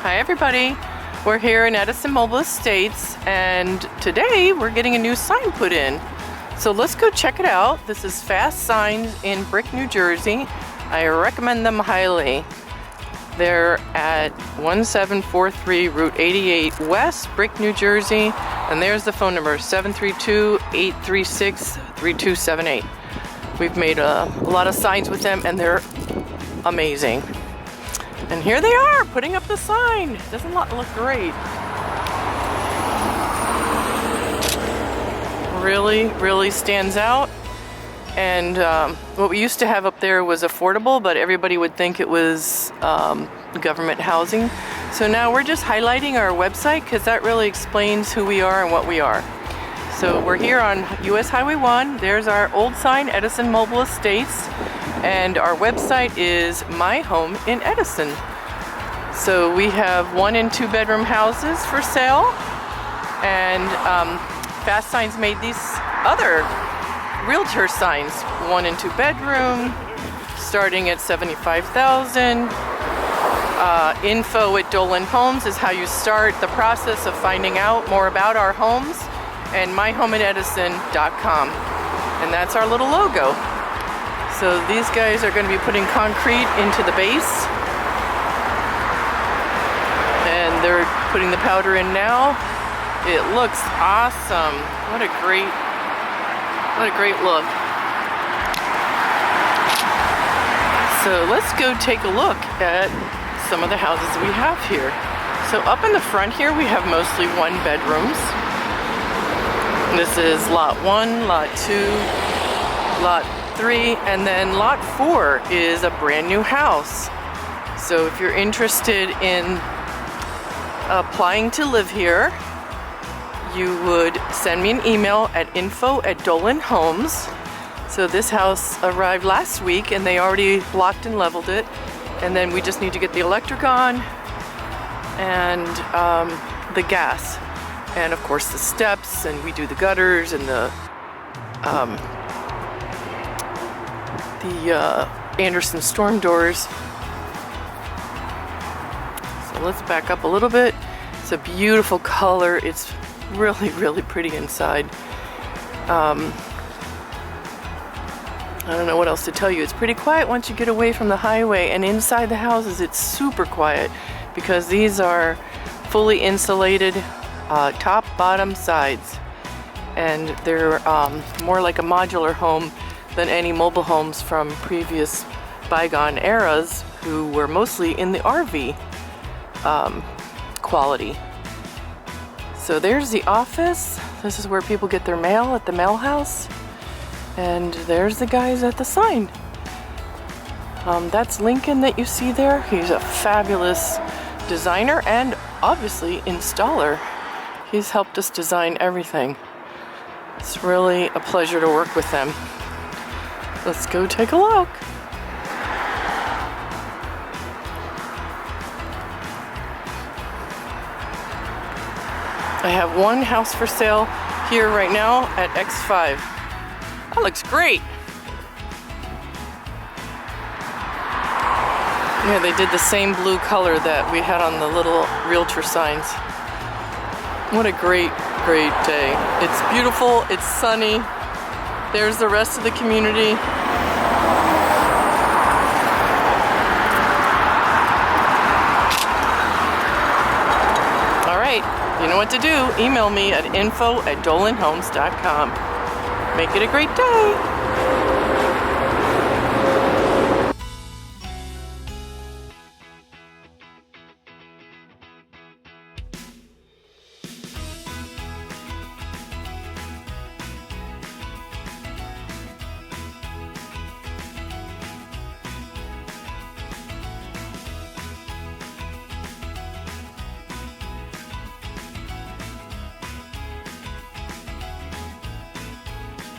Hi everybody, we're here in Edison Mobile Estates and today we're getting a new sign put in. So let's go check it out. This is FastSigns in Brick, New Jersey. I recommend them highly. They're at 1743 Route 88 West, Brick, New Jersey. And there's the phone number, 732-836-3278. We've made a lot of signs with them and they're amazing. And here they are, putting up the sign. Doesn't it look great? Really stands out. And what we used to have up there was affordable, but everybody would think it was government housing. So now we're just highlighting our website because that really explains who we are and what we are. So we're here on US Highway 1. There's our old sign, Edison Mobile Estates. And our website is My Home in Edison. So we have 1 and 2 bedroom houses for sale. And FastSigns made these other realtor signs, 1 and 2 bedroom, starting at $75,000. Info at Dolan Homes is how you start the process of finding out more about our homes, and myhomeatedison.com. And that's our little logo. So these guys are going to be putting concrete into the base. And they're putting the powder in now. It looks awesome. What a great look. So let's go take a look at some of the houses we have here. So up in the front here we have mostly 1 bedrooms. This is lot 1, lot 2, lot 3, and then lot 4 is a brand new house. So if you're interested in applying to live here, you would send me an email at info@Dolan Homes. So this house arrived last week and they already blocked and leveled it. And then we just need to get the electric on and the gas. And of course the steps, and we do the gutters and the Anderson storm doors. So let's back up a little bit. It's a beautiful color. It's really pretty inside. I don't know what else to tell you. It's pretty quiet once you get away from the highway, and inside the houses it's super quiet because these are fully insulated top, bottom, sides, and they're more like a modular home than any mobile homes from previous bygone eras who were mostly in the RV quality. So there's the office. This is where people get their mail at the mail house. And there's the guys at the sign. That's Lincoln that you see there. He's a fabulous designer and obviously installer. He's helped us design everything. It's really a pleasure to work with them. Let's go take a look. I have 1 house for sale here right now at X5. That looks great. Yeah, they did the same blue color that we had on the little realtor signs. What a great day. It's beautiful, it's sunny. There's the rest of the community. All right, you know what to do. Email me at info@dolanhomes.com. Make it a great day.